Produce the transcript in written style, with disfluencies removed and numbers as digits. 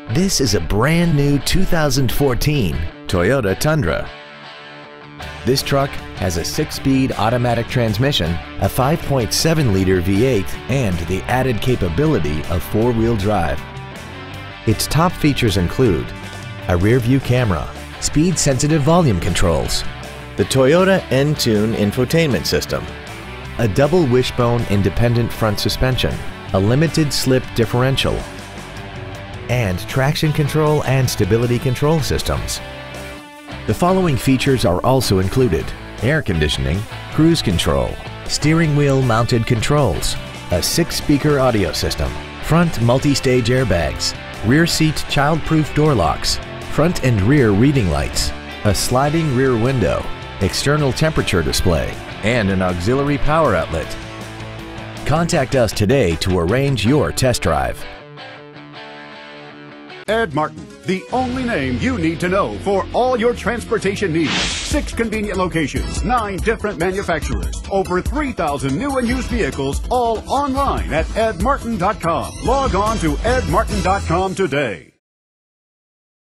This is a brand new 2014 Toyota Tundra. This truck has a 6-speed automatic transmission, a 5.7-liter V8, and the added capability of 4-wheel drive. Its top features include a rear-view camera, speed-sensitive volume controls, the Toyota N-Tune infotainment system, a double wishbone independent front suspension, a limited slip differential, and traction control and stability control systems. The following features are also included: air conditioning, cruise control, steering wheel mounted controls, a 6-speaker audio system, front multi-stage airbags, rear seat child-proof door locks, front and rear reading lights, a sliding rear window, external temperature display, and an auxiliary power outlet. Contact us today to arrange your test drive. Ed Martin, the only name you need to know for all your transportation needs. 6 convenient locations, 9 different manufacturers, over 3,000 new and used vehicles, all online at edmartin.com. Log on to edmartin.com today.